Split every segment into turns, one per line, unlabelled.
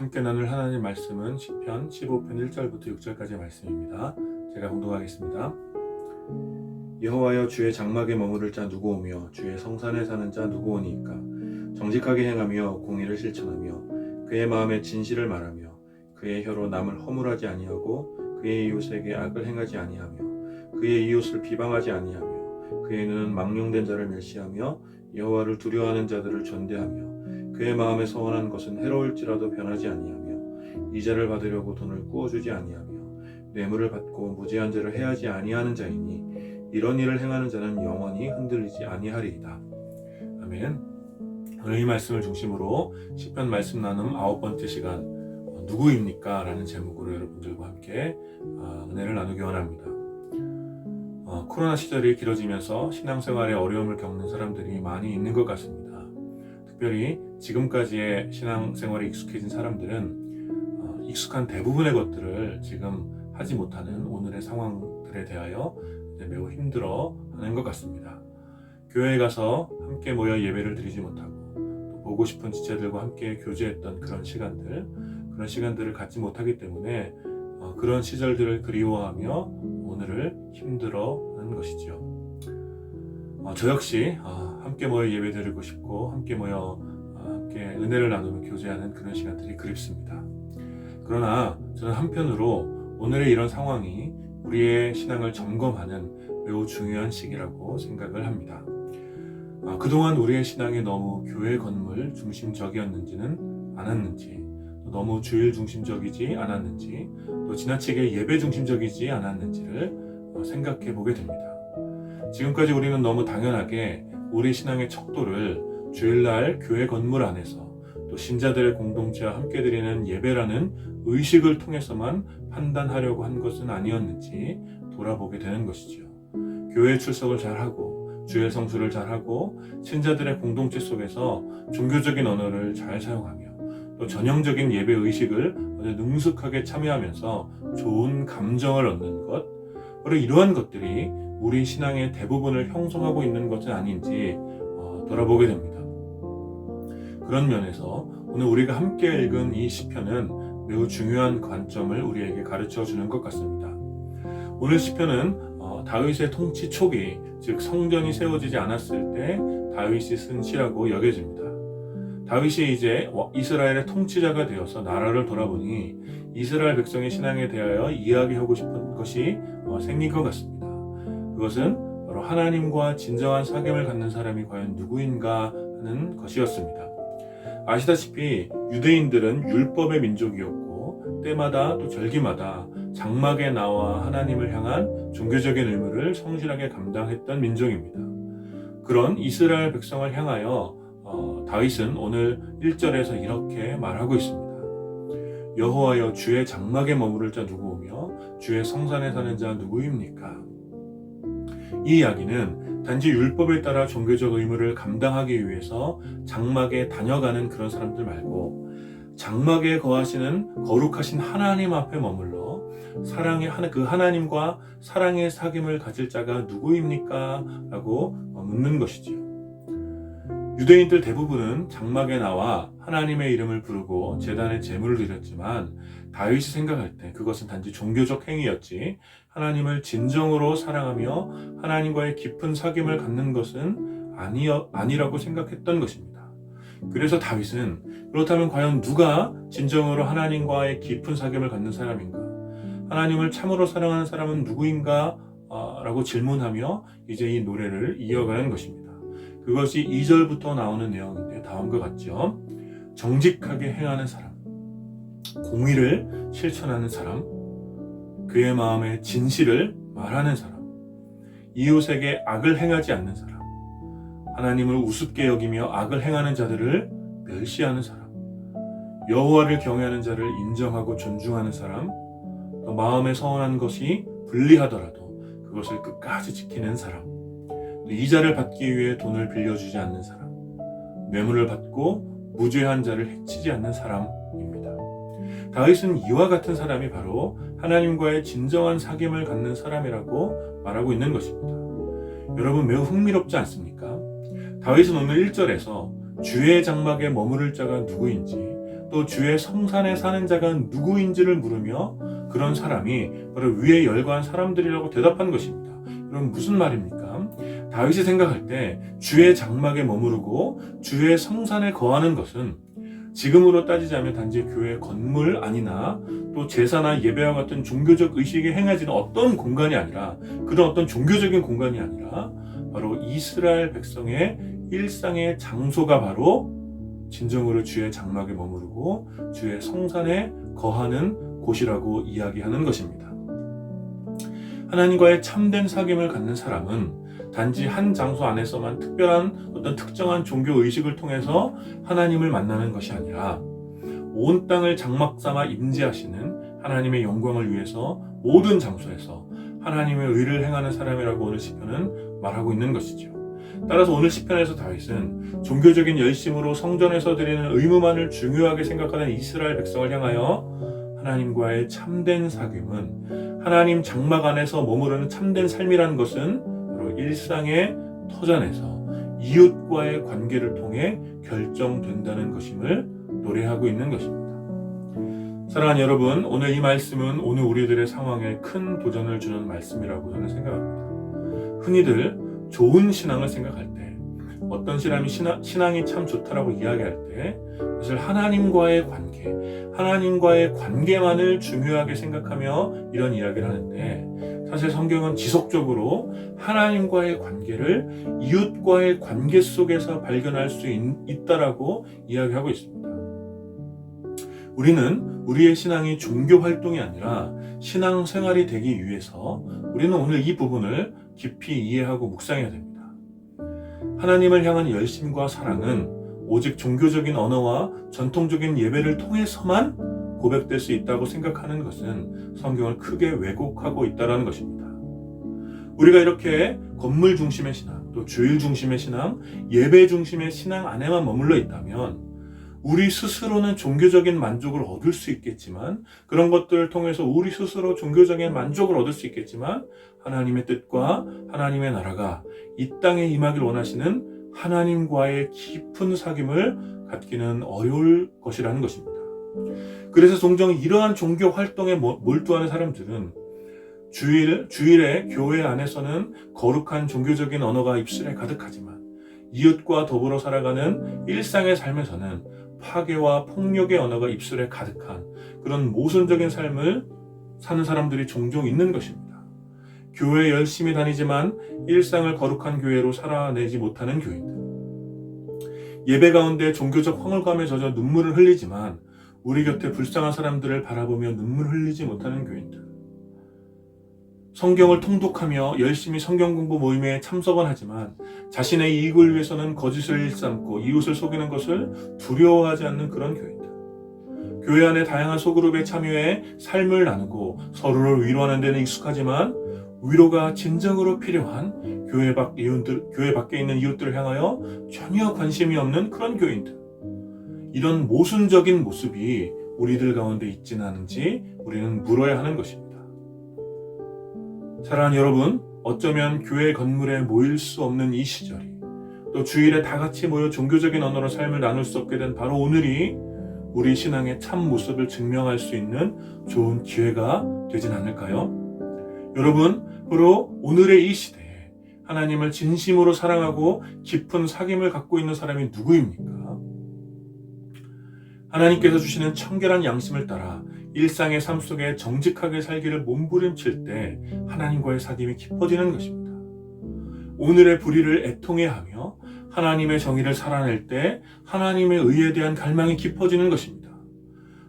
함께 나눌 하나님 말씀은 시편 15편 1절부터 6절까지의 말씀입니다. 제가 봉독하겠습니다. 여호와여, 주의 장막에 머무를 자 누구 오며 주의 성산에 사는 자 누구 오니이까. 정직하게 행하며 공의를 실천하며 그의 마음에 진실을 말하며 그의 혀로 남을 허물하지 아니하고 그의 이웃에게 악을 행하지 아니하며 그의 이웃을 비방하지 아니하며 그의 눈은 망령된 자를 멸시하며 여호와를 두려워하는 자들을 전대하며 그의 마음에 서원한 것은 해로울지라도 변하지 아니하며 이자를 받으려고 돈을 꾸어주지 아니하며 뇌물을 받고 무죄한 죄를 해하지 아니하는 자이니 이런 일을 행하는 자는 영원히 흔들리지 아니하리이다. 아멘. 오늘 이 말씀을 중심으로 시편 말씀 나눔 9번째 시간 누구입니까? 라는 제목으로 여러분들과 함께 은혜를 나누기 원합니다. 코로나 시절이 길어지면서 신앙생활에 어려움을 겪는 사람들이 많이 있는 것 같습니다. 특별히 지금까지의 신앙생활에 익숙해진 사람들은 익숙한 대부분의 것들을 지금 하지 못하는 오늘의 상황들에 대하여 매우 힘들어하는 것 같습니다. 교회에 가서 함께 모여 예배를 드리지 못하고 또 보고 싶은 지체들과 함께 교제했던 그런 시간들을 갖지 못하기 때문에 그런 시절들을 그리워하며 오늘을 힘들어하는 것이죠. 저 역시 함께 모여 예배 드리고 싶고 함께 모여 함께 은혜를 나누며 교제하는 그런 시간들이 그립습니다. 그러나 저는 한편으로 오늘의 이런 상황이 우리의 신앙을 점검하는 매우 중요한 시기라고 생각을 합니다. 그동안 우리의 신앙이 너무 교회 건물 중심적이었는지는 않았는지, 너무 주일 중심적이지 않았는지, 또 지나치게 예배 중심적이지 않았는지를 생각해 보게 됩니다. 지금까지 우리는 너무 당연하게 우리 신앙의 척도를 주일날 교회 건물 안에서 또 신자들의 공동체와 함께 드리는 예배라는 의식을 통해서만 판단하려고 한 것은 아니었는지 돌아보게 되는 것이죠. 교회 출석을 잘하고 주일 성수를 잘하고 신자들의 공동체 속에서 종교적인 언어를 잘 사용하며 또 전형적인 예배 의식을 아주 능숙하게 참여하면서 좋은 감정을 얻는 것, 바로 이러한 것들이 우리 신앙의 대부분을 형성하고 있는 것은 아닌지 돌아보게 됩니다. 그런 면에서 오늘 우리가 함께 읽은 이 시편은 매우 중요한 관점을 우리에게 가르쳐 주는 것 같습니다. 오늘 시편은 다윗의 통치 초기, 즉 성전이 세워지지 않았을 때 다윗이 쓴 시라고 여겨집니다. 다윗이 이제 이스라엘의 통치자가 되어서 나라를 돌아보니 이스라엘 백성의 신앙에 대하여 이야기하고 싶은 것이 생긴 것 같습니다. 그것은 바로 하나님과 진정한 사귐을 갖는 사람이 과연 누구인가 하는 것이었습니다. 아시다시피 유대인들은 율법의 민족이었고 때마다 또 절기마다 장막에 나와 하나님을 향한 종교적인 의무를 성실하게 감당했던 민족입니다. 그런 이스라엘 백성을 향하여 다윗은 오늘 1절에서 이렇게 말하고 있습니다. 여호와여, 주의 장막에 머무를 자 누구 오며 주의 성산에 사는 자 누구입니까? 이 이야기는 단지 율법에 따라 종교적 의무를 감당하기 위해서 장막에 다녀가는 그런 사람들 말고 장막에 거하시는 거룩하신 하나님 앞에 머물러 그 하나님과 사랑의 사귐을 가질 자가 누구입니까? 라고 묻는 것이지요. 유대인들 대부분은 장막에 나와 하나님의 이름을 부르고 제단에 제물을 드렸지만 다윗이 생각할 때 그것은 단지 종교적 행위였지 하나님을 진정으로 사랑하며 하나님과의 깊은 사귐을 갖는 것은 아니라고 생각했던 것입니다. 그래서 다윗은 그렇다면 과연 누가 진정으로 하나님과의 깊은 사귐을 갖는 사람인가? 하나님을 참으로 사랑하는 사람은 누구인가? 라고 질문하며 이제 이 노래를 이어가는 것입니다. 그것이 2절부터 나오는 내용인데 다음과 같죠. 정직하게 행하는 사람, 공의를 실천하는 사람, 그의 마음에 진실을 말하는 사람, 이웃에게 악을 행하지 않는 사람, 하나님을 우습게 여기며 악을 행하는 자들을 멸시하는 사람, 여호와를 경외하는 자를 인정하고 존중하는 사람, 또 마음에 서운한 것이 불리하더라도 그것을 끝까지 지키는 사람, 이자를 받기 위해 돈을 빌려주지 않는 사람, 뇌물을 받고 무죄한 자를 해치지 않는 사람입니다. 다윗은 이와 같은 사람이 바로 하나님과의 진정한 사귐을 갖는 사람이라고 말하고 있는 것입니다. 여러분, 매우 흥미롭지 않습니까? 다윗은 오늘 1절에서 주의 장막에 머무를 자가 누구인지 또 주의 성산에 사는 자가 누구인지를 물으며 그런 사람이 바로 위에 열거한 사람들이라고 대답한 것입니다. 그럼 무슨 말입니까? 다윗이 생각할 때 주의 장막에 머무르고 주의 성산에 거하는 것은 지금으로 따지자면 단지 교회 건물 아니나 또 제사나 예배와 같은 종교적 의식에 행해지는 어떤 공간이 아니라, 그런 어떤 종교적인 공간이 아니라 바로 이스라엘 백성의 일상의 장소가 바로 진정으로 주의 장막에 머무르고 주의 성산에 거하는 곳이라고 이야기하는 것입니다. 하나님과의 참된 사귐을 갖는 사람은 단지 한 장소 안에서만 특별한 어떤 특정한 종교 의식을 통해서 하나님을 만나는 것이 아니라 온 땅을 장막 삼아 임재하시는 하나님의 영광을 위해서 모든 장소에서 하나님의 의를 행하는 사람이라고 오늘 시편은 말하고 있는 것이죠. 따라서 오늘 시편에서 다윗은 종교적인 열심으로 성전에서 드리는 의무만을 중요하게 생각하는 이스라엘 백성을 향하여 하나님과의 참된 사귐은, 하나님 장막 안에서 머무르는 참된 삶이라는 것은 바로 일상의 터전에서 이웃과의 관계를 통해 결정된다는 것임을 노래하고 있는 것입니다. 사랑하는 여러분, 오늘 이 말씀은 오늘 우리들의 상황에 큰 도전을 주는 말씀이라고 저는 생각합니다. 흔히들 좋은 신앙을 생각할 때, 어떤 사람이 신앙이 참 좋다라고 이야기할 때 그것을 하나님과의 관계만을 중요하게 생각하며 이런 이야기를 하는데, 사실 성경은 지속적으로 하나님과의 관계를 이웃과의 관계 속에서 발견할 수 있다라고 이야기하고 있습니다. 우리는 우리의 신앙이 종교 활동이 아니라 신앙 생활이 되기 위해서 우리는 오늘 이 부분을 깊이 이해하고 묵상해야 됩니다. 하나님을 향한 열심과 사랑은 오직 종교적인 언어와 전통적인 예배를 통해서만 고백될 수 있다고 생각하는 것은 성경을 크게 왜곡하고 있다는 것입니다. 우리가 이렇게 건물 중심의 신앙, 또 주일 중심의 신앙, 예배 중심의 신앙 안에만 머물러 있다면 우리 스스로는 종교적인 만족을 얻을 수 있겠지만, 그런 것들을 통해서 우리 스스로 종교적인 만족을 얻을 수 있겠지만, 하나님의 뜻과 하나님의 나라가 이 땅에 임하길 원하시는 하나님과의 깊은 사귐을 갖기는 어려울 것이라는 것입니다. 그래서 종종 이러한 종교 활동에 몰두하는 사람들은 주일에 교회 안에서는 거룩한 종교적인 언어가 입술에 가득하지만 이웃과 더불어 살아가는 일상의 삶에서는 파괴와 폭력의 언어가 입술에 가득한 그런 모순적인 삶을 사는 사람들이 종종 있는 것입니다. 교회에 열심히 다니지만 일상을 거룩한 교회로 살아내지 못하는 교인들, 예배 가운데 종교적 황홀감에 젖어 눈물을 흘리지만 우리 곁에 불쌍한 사람들을 바라보며 눈물을 흘리지 못하는 교인들, 성경을 통독하며 열심히 성경 공부 모임에 참석은 하지만 자신의 이익을 위해서는 거짓을 일삼고 이웃을 속이는 것을 두려워하지 않는 그런 교인들, 교회 안에 다양한 소그룹에 참여해 삶을 나누고 서로를 위로하는 데는 익숙하지만 위로가 진정으로 필요한 교회 밖에 있는 이웃들을 향하여 전혀 관심이 없는 그런 교인들, 이런 모순적인 모습이 우리들 가운데 있지는 않은지 우리는 물어야 하는 것입니다. 사랑하는 여러분, 어쩌면 교회 건물에 모일 수 없는 이 시절이, 또 주일에 다 같이 모여 종교적인 언어로 삶을 나눌 수 없게 된 바로 오늘이 우리 신앙의 참 모습을 증명할 수 있는 좋은 기회가 되진 않을까요? 여러분, 바로 오늘의 이 시대에 하나님을 진심으로 사랑하고 깊은 사귐을 갖고 있는 사람이 누구입니까? 하나님께서 주시는 청결한 양심을 따라 일상의 삶 속에 정직하게 살기를 몸부림칠 때 하나님과의 사귐이 깊어지는 것입니다. 오늘의 불의를 애통해하며 하나님의 정의를 살아낼 때 하나님의 의에 대한 갈망이 깊어지는 것입니다.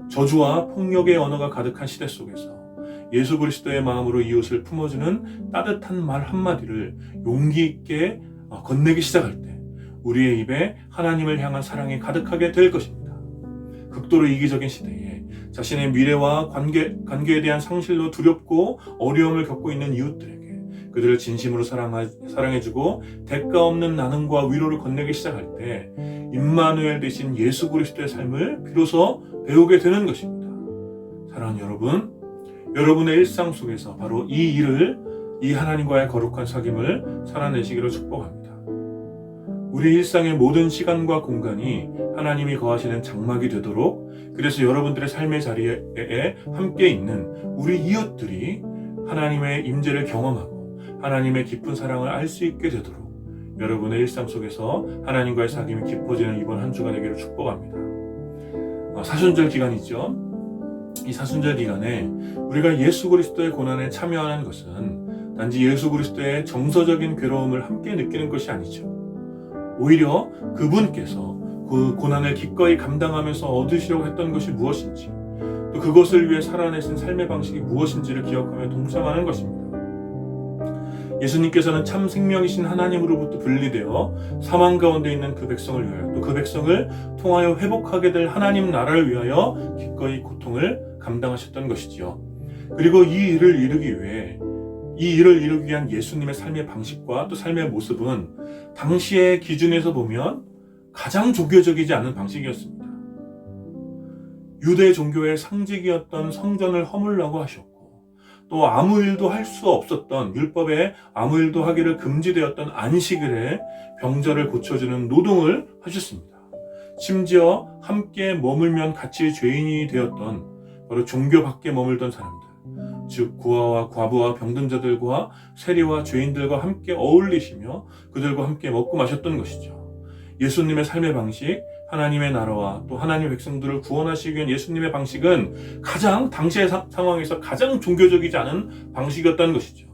저주와 폭력의 언어가 가득한 시대 속에서 예수 그리스도의 마음으로 이웃을 품어주는 따뜻한 말 한마디를 용기 있게 건네기 시작할 때 우리의 입에 하나님을 향한 사랑이 가득하게 될 것입니다. 극도로 이기적인 시대에 자신의 미래와 관계에 대한 상실로 두렵고 어려움을 겪고 있는 이웃들에게 그들을 진심으로 사랑해주고 대가 없는 나눔과 위로를 건네기 시작할 때 임마누엘 되신 예수 그리스도의 삶을 비로소 배우게 되는 것입니다. 사랑하는 여러분, 여러분의 일상 속에서 바로 이 하나님과의 거룩한 사귐을 살아내시기를 축복합니다. 우리 일상의 모든 시간과 공간이 하나님이 거하시는 장막이 되도록, 그래서 여러분들의 삶의 자리에 함께 있는 우리 이웃들이 하나님의 임재를 경험하고 하나님의 깊은 사랑을 알 수 있게 되도록 여러분의 일상 속에서 하나님과의 사귐이 깊어지는 이번 한 주가 되기를 축복합니다. 사순절 기간이죠. 이 사순절 기간에 우리가 예수 그리스도의 고난에 참여하는 것은 단지 예수 그리스도의 정서적인 괴로움을 함께 느끼는 것이 아니죠. 오히려 그분께서 그 고난을 기꺼이 감당하면서 얻으시려고 했던 것이 무엇인지, 또 그것을 위해 살아내신 삶의 방식이 무엇인지를 기억하며 동참하는 것입니다. 예수님께서는 참 생명이신 하나님으로부터 분리되어 사망 가운데 있는 그 백성을 위하여, 또 그 백성을 통하여 회복하게 될 하나님 나라를 위하여 기꺼이 고통을 감당하셨던 것이지요. 그리고 이 일을 이루기 위한 예수님의 삶의 방식과 또 삶의 모습은 당시의 기준에서 보면 가장 종교적이지 않은 방식이었습니다. 유대 종교의 상징이었던 성전을 허물라고 하셨고, 또 아무 일도 할 수 없었던, 율법에 아무 일도 하기를 금지되었던 안식일에 병자를 고쳐주는 노동을 하셨습니다. 심지어 함께 머물면 같이 죄인이 되었던 바로 종교 밖에 머물던 사람들, 즉 고아와 과부와 병든 자들과 세리와 죄인들과 함께 어울리시며 그들과 함께 먹고 마셨던 것이죠. 예수님의 삶의 방식, 하나님의 나라와 또 하나님의 백성들을 구원하시기 위한 예수님의 방식은 가장 당시의 상황에서 가장 종교적이지 않은 방식이었다는 것이죠.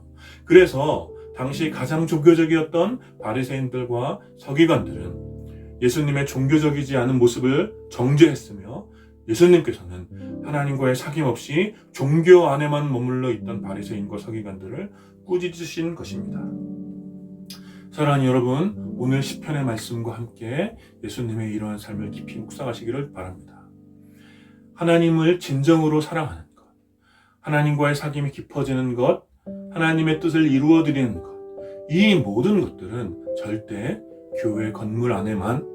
그래서 당시 가장 종교적이었던 바리새인들과 서기관들은 예수님의 종교적이지 않은 모습을 정죄했으며, 예수님께서는 하나님과의 사귐 없이 종교 안에만 머물러 있던 바리새인과 서기관들을 꾸짖으신 것입니다. 사랑하는 여러분, 오늘 시편의 말씀과 함께 예수님의 이러한 삶을 깊이 묵상하시기를 바랍니다. 하나님을 진정으로 사랑하는 것, 하나님과의 사귐이 깊어지는 것, 하나님의 뜻을 이루어드리는 것, 이 모든 것들은 절대 교회 건물 안에만,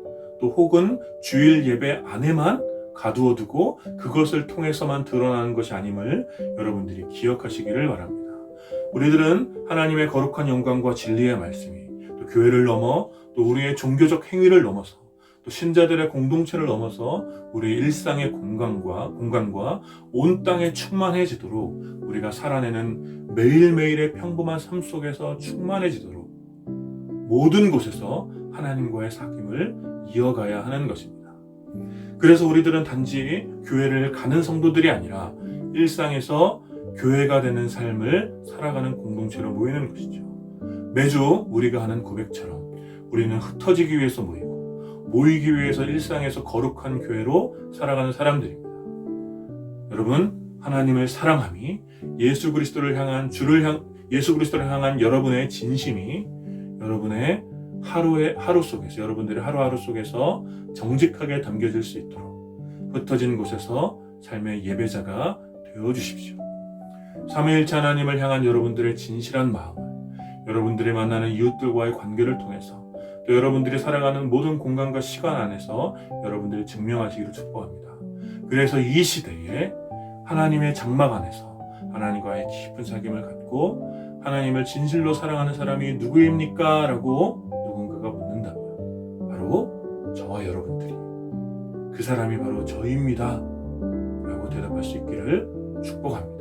또 혹은 주일 예배 안에만 가두어두고 그것을 통해서만 드러나는 것이 아님을 여러분들이 기억하시기를 바랍니다. 우리들은 하나님의 거룩한 영광과 진리의 말씀이 또 교회를 넘어 또 우리의 종교적 행위를 넘어서 또 신자들의 공동체를 넘어서 우리의 일상의 공간과 온 땅에 충만해지도록, 우리가 살아내는 매일매일의 평범한 삶 속에서 충만해지도록 모든 곳에서 하나님과의 사귐을 이어가야 하는 것입니다. 그래서 우리들은 단지 교회를 가는 성도들이 아니라 일상에서 교회가 되는 삶을 살아가는 공동체로 모이는 것이죠. 매주 우리가 하는 고백처럼 우리는 흩어지기 위해서 모이기 위해서 일상에서 거룩한 교회로 살아가는 사람들입니다. 여러분, 하나님을 사랑함이 예수 그리스도를 향한 여러분의 진심이 여러분의 하루 속에서, 여러분들의 하루하루 속에서 정직하게 담겨질 수 있도록 흩어진 곳에서 삶의 예배자가 되어주십시오. 삼위일체 하나님을 향한 여러분들의 진실한 마음을 여러분들이 만나는 이웃들과의 관계를 통해서, 또 여러분들이 살아가는 모든 공간과 시간 안에서 여러분들이 증명하시기를 축복합니다. 그래서 이 시대에 하나님의 장막 안에서 하나님과의 깊은 사귐을 갖고 하나님을 진실로 사랑하는 사람이 누구입니까? 라고 누군가가 묻는다면 바로 저와 여러분들이 그 사람이 바로 저입니다 라고 대답할 수 있기를 축복합니다.